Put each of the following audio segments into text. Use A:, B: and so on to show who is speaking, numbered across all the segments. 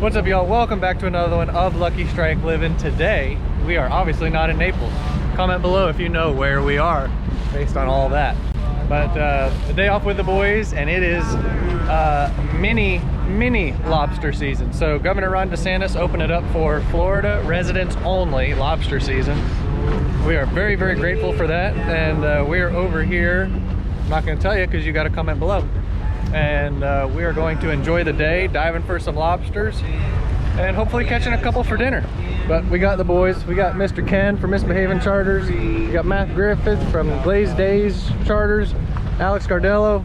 A: What's up, y'all? Welcome back to another one of Lucky Strike Living. Today we are obviously not in Naples. Comment below if you know where we are based on all that. But the day off with the boys, and it is mini lobster season. So Governor Ron DeSantis opened it up for Florida residents only lobster season. We are very grateful for that, and we are over here. I'm not going to tell you because you got to comment below. And we are going to enjoy the day diving for some lobsters and hopefully catching a couple for dinner. But we got the boys. We got Mr. Ken from Misbehaving Charters. We got Matt Griffith from Glazed Days Charters. Alex Gardello,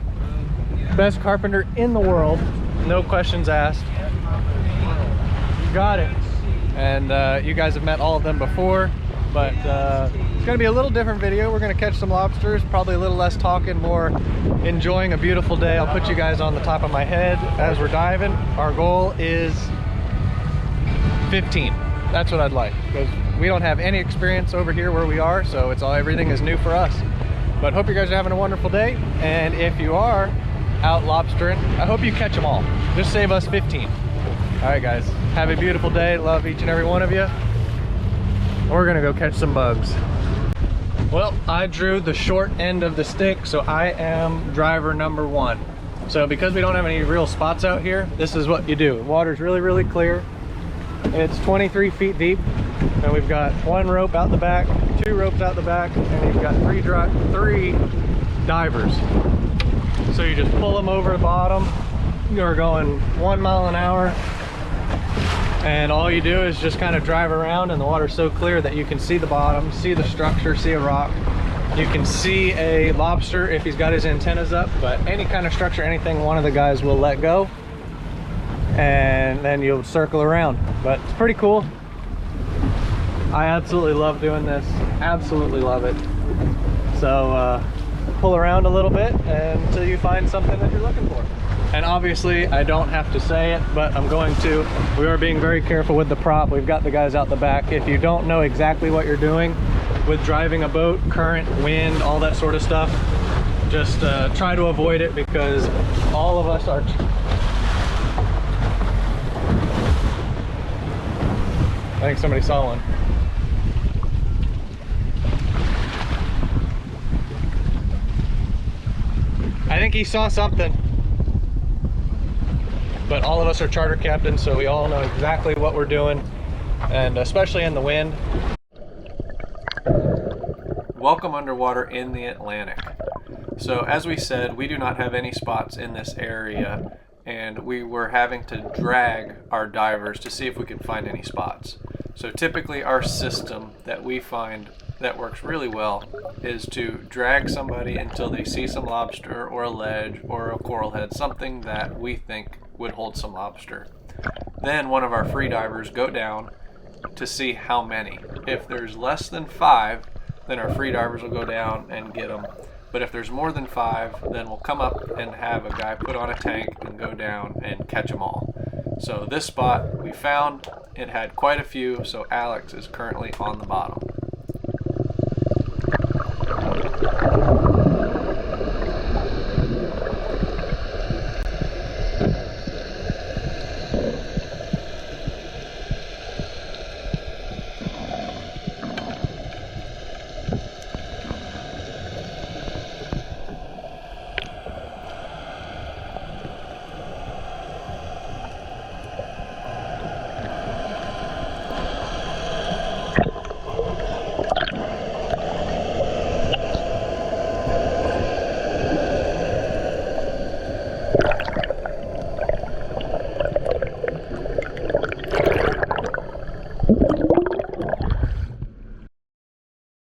A: best carpenter in the world, no questions asked. Got it. And you guys have met all of them before, but it's gonna be a little different video. We're gonna catch some lobsters, probably a little less talking, more enjoying a beautiful day. I'll put you guys on the top of my head as we're diving. Our goal is 15. That's what I'd like, because we don't have any experience over here where we are, so everything is new for us. But hope you guys are having a wonderful day, and if you are out lobstering, I hope you catch them all. Just save us 15. All right, guys, have a beautiful day. Love each and every one of you. We're gonna go catch some bugs. Well, I drew the short end of the stick, so I am driver number one. So because we don't have any real spots out here, this is what you do. The water's really clear. It's 23 feet deep, and we've got one rope out the back, two ropes out the back, and you've got three divers. So you just pull them over the bottom. You're going 1 mile an hour, and all you do is just kind of drive around, and the water's so clear that you can see the bottom, see the structure, see a rock. You can see a lobster if he's got his antennas up, but any kind of structure, anything, one of the guys will let go, and then you'll circle around. But it's pretty cool. I absolutely love doing this, absolutely love it. So pull around a little bit until you find something that you're looking for. And obviously I don't have to say it, but I'm going to. We are being very careful with the prop. We've got the guys out the back. If you don't know exactly what you're doing with driving a boat, current, wind, all that sort of stuff, just try to avoid it, because all of us are I think somebody saw one. I think he saw something. But all of us are charter captains, so we all know exactly what we're doing, and especially in the wind. Welcome underwater in the Atlantic. So as we said, we do not have any spots in this area, and we were having to drag our divers to see if we could find any spots. So typically our system that we find that works really well is to drag somebody until they see some lobster or a ledge or a coral head, something that we think would hold some lobster. Then one of our free divers go down to see how many. If there's less than 5, then our free divers will go down and get them. But if there's more than 5, then we'll come up and have a guy put on a tank and go down and catch them all. So this spot we found, it had quite a few, so Alex is currently on the bottom.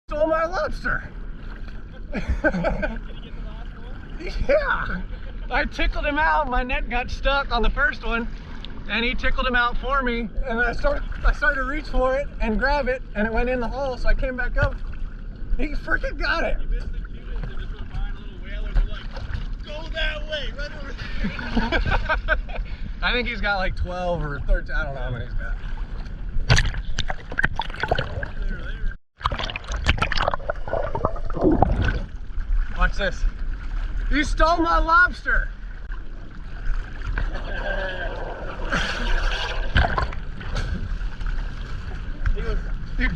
A: Stole my lobster. Yeah, I tickled him out. My net got stuck on the first one, and he tickled him out for me. And I started to reach for it and grab it, and it went in the hole. So I came back up. He freaking got it.
B: You missed the cutest. They just were buying a little whale, and you're like, go that way, right over there.
A: I think he's got like 12 or 13. I don't know how many he's got. Watch this. You stole my lobster.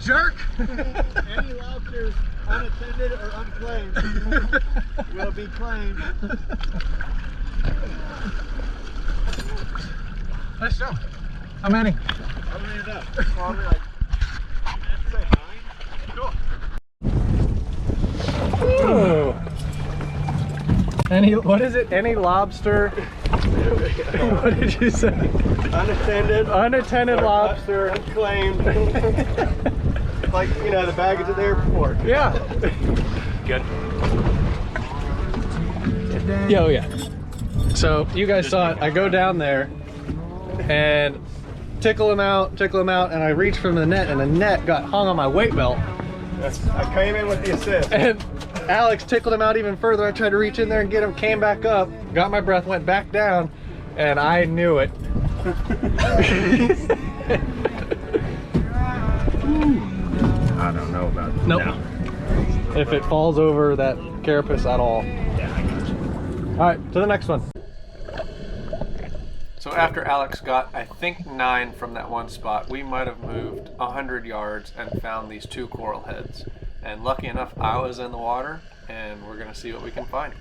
A: jerk!
B: Any lobsters unattended or unclaimed will be claimed.
A: Nice job. How many?
B: How many are that? Probably like, I'd say 9. Cool.
A: Ooh. What is it? Any lobster? What did you say?
B: Unattended.
A: Unattended lobster.
B: Unclaimed. Like, you know, the baggage at the airport.
A: Yeah. Good. Yo, yeah. So you guys saw it. I go down there and tickle them out, and I reach from the net, and the net got hung on my weight belt.
B: I came in with the assist.
A: And Alex tickled him out even further. I tried to reach in there and get him, came back up, got my breath, went back down, and I knew it.
B: I don't know about it.
A: Nope. No. If it falls over that carapace at all.
B: Yeah, I got you.
A: All right, to the next one. So after Alex got, I think, 9 from that one spot, we might have moved 100 yards and found these 2 coral heads. And lucky enough, I was in the water, and we're gonna see what we can find.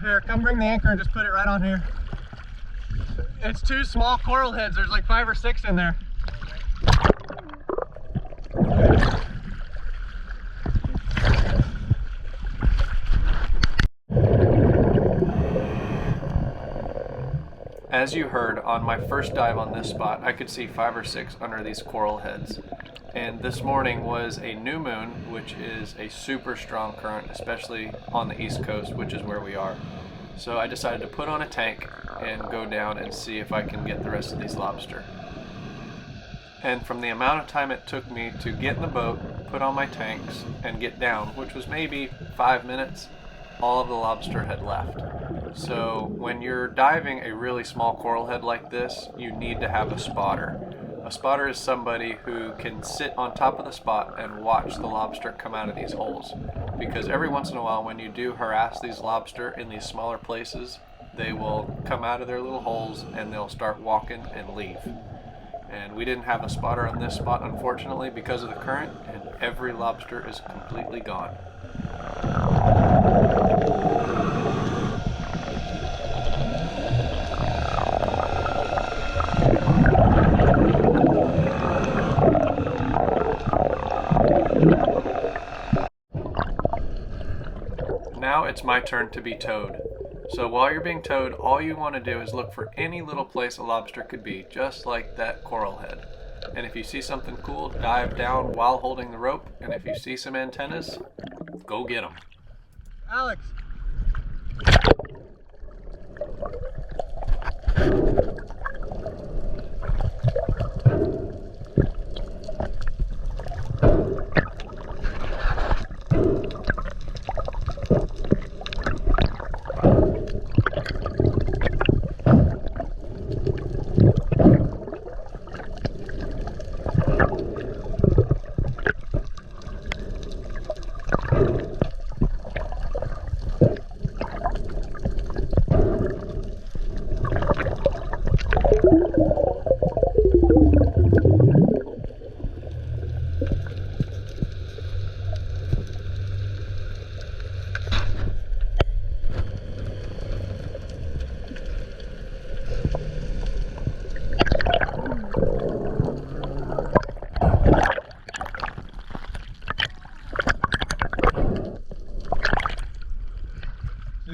A: Here, come bring the anchor and just put it right on here. It's 2 small coral heads. There's like 5 or 6 in there. As you heard, on my first dive on this spot, I could see 5 or 6 under these coral heads. And this morning was a new moon, which is a super strong current, especially on the East Coast, which is where we are. So I decided to put on a tank and go down and see if I can get the rest of these lobster. And from the amount of time it took me to get in the boat, put on my tanks, and get down, which was maybe 5 minutes, all of the lobster had left. So when you're diving a really small coral head like this, you need to have a spotter. A spotter is somebody who can sit on top of the spot and watch the lobster come out of these holes. Because every once in a while when you do harass these lobster in these smaller places, they will come out of their little holes and they'll start walking and leave. And we didn't have a spotter on this spot, unfortunately, because of the current, and every lobster is completely gone. Now it's my turn to be towed. So while you're being towed, all you want to do is look for any little place a lobster could be, just like that coral head. And if you see something cool, dive down while holding the rope, and if you see some antennas, go get them. Alex!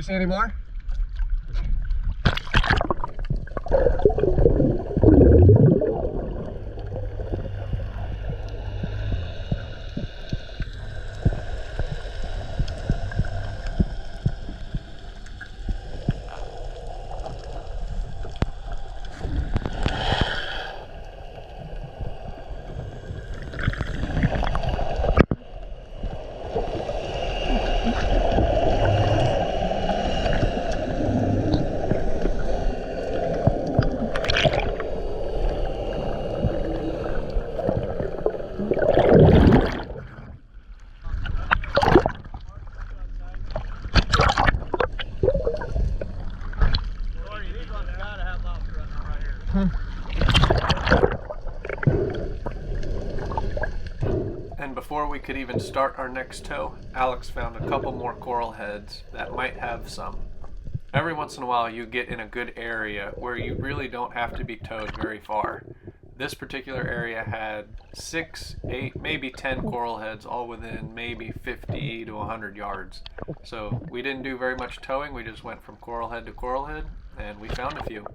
A: you see any more? And before we could even start our next tow, Alex found a couple more coral heads that might have some. Every once in a while you get in a good area where you really don't have to be towed very far. This particular area had 6, 8, maybe 10 coral heads, all within maybe 50 to 100 yards. So we didn't do very much towing, we just went from coral head to coral head, and we found a few.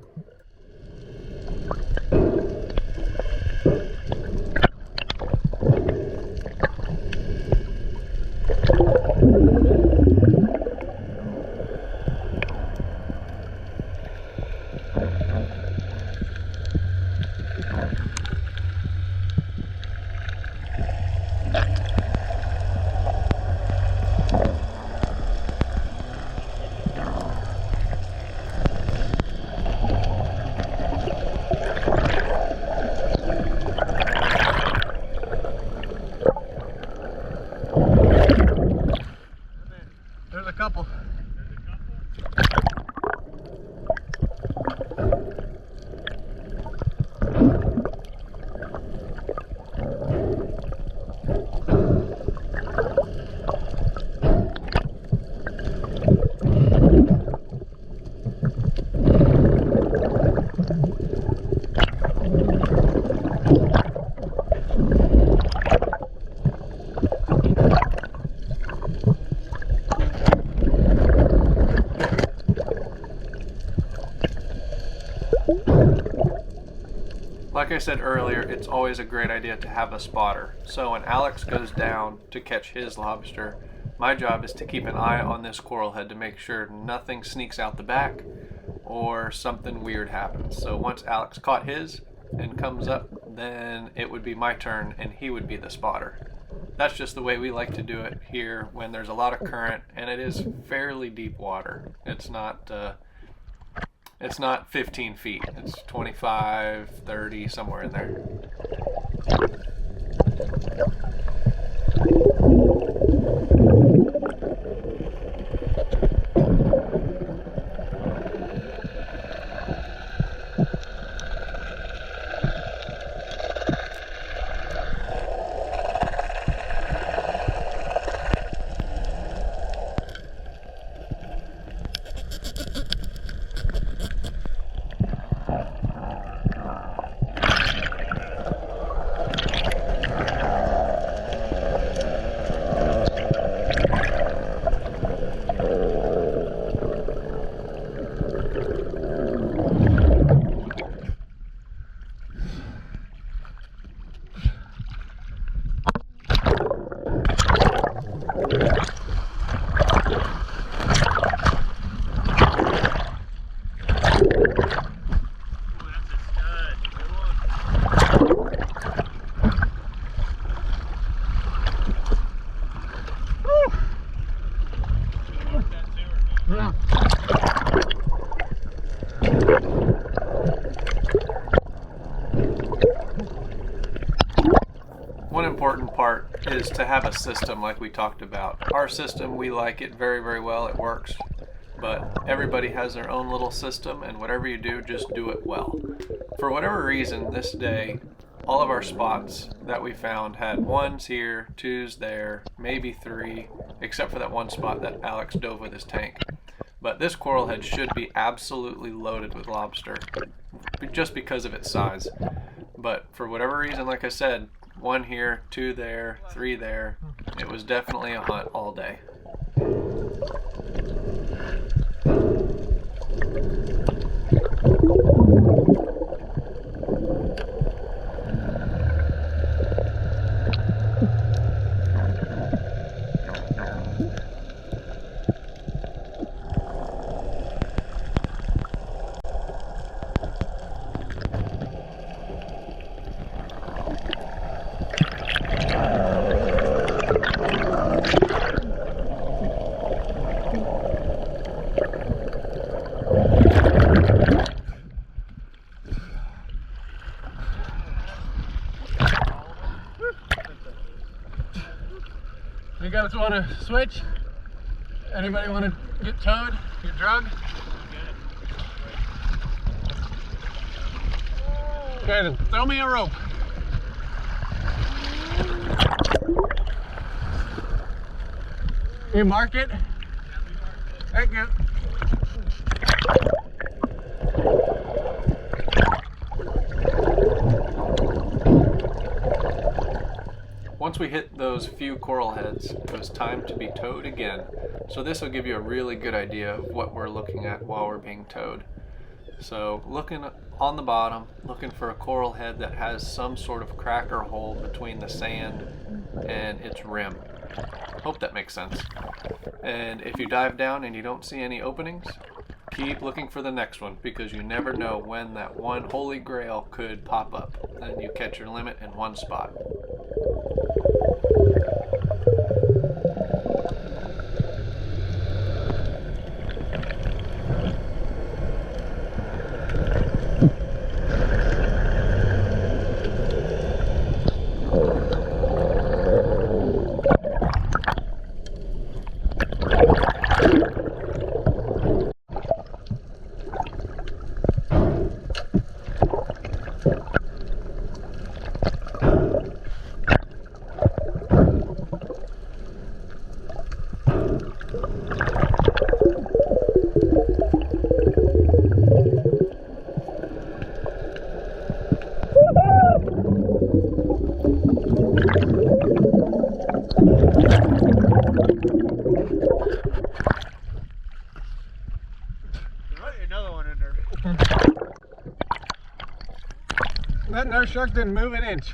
A: There's a couple. Like I said earlier, it's always a great idea to have a spotter. So when Alex goes down to catch his lobster, my job is to keep an eye on this coral head to make sure nothing sneaks out the back or something weird happens. So once Alex caught his and comes up, then it would be my turn and he would be the spotter. That's just the way we like to do it here when there's a lot of current and it is fairly deep water. It's not 15 feet. It's 25, 30, somewhere in there. One important part is to have a system like we talked about. Our system, we like it very, very well. It works. But everybody has their own little system, and whatever you do, just do it well. For whatever reason, this day, all of our spots that we found had 1s here, 2s there, maybe 3, except for that one spot that Alex dove with his tank. But this coral head should be absolutely loaded with lobster, just because of its size. But for whatever reason, like I said, 1 here, 2 there, 3 there. It was definitely a hunt all day. guys want to switch? Anybody want to get towed? Get drugged? Okay, then throw me a rope. You mark it? Thank you. Once we hit those few coral heads, it was time to be towed again. So this will give you a really good idea of what we're looking at while we're being towed. So looking on the bottom, looking for a coral head that has some sort of crack or hole between the sand and its rim. Hope that makes sense. And if you dive down and you don't see any openings, keep looking for the next one, because you never know when that one holy grail could pop up and you catch your limit in one spot.
B: Another one in there.
A: That nurse shark didn't move an inch.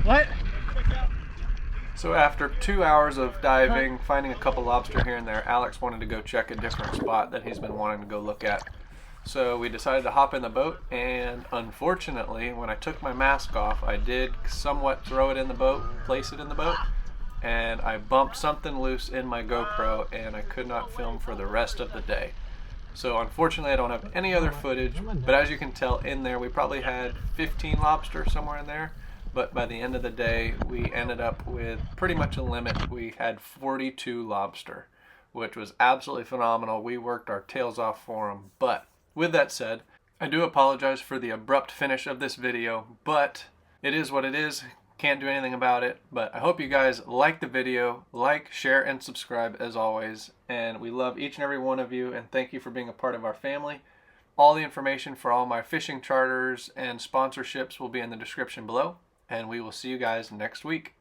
A: What? So after 2 hours of diving, finding a couple lobster here and there, Alex wanted to go check a different spot that he's been wanting to go look at. So we decided to hop in the boat, and unfortunately, when I took my mask off, I did somewhat throw it in the boat, place it in the boat, and I bumped something loose in my GoPro, and I could not film for the rest of the day. So unfortunately, I don't have any other footage, but as you can tell in there, we probably had 15 lobster somewhere in there. But by the end of the day, we ended up with pretty much a limit. We had 42 lobster, which was absolutely phenomenal. We worked our tails off for them. But with that said, I do apologize for the abrupt finish of this video, but it is what it is. Can't do anything about it. But I hope you guys like the video. Like, share, and subscribe as always. And we love each and every one of you, and thank you for being a part of our family. All the information for all my fishing charters and sponsorships will be in the description below. And we will see you guys next week.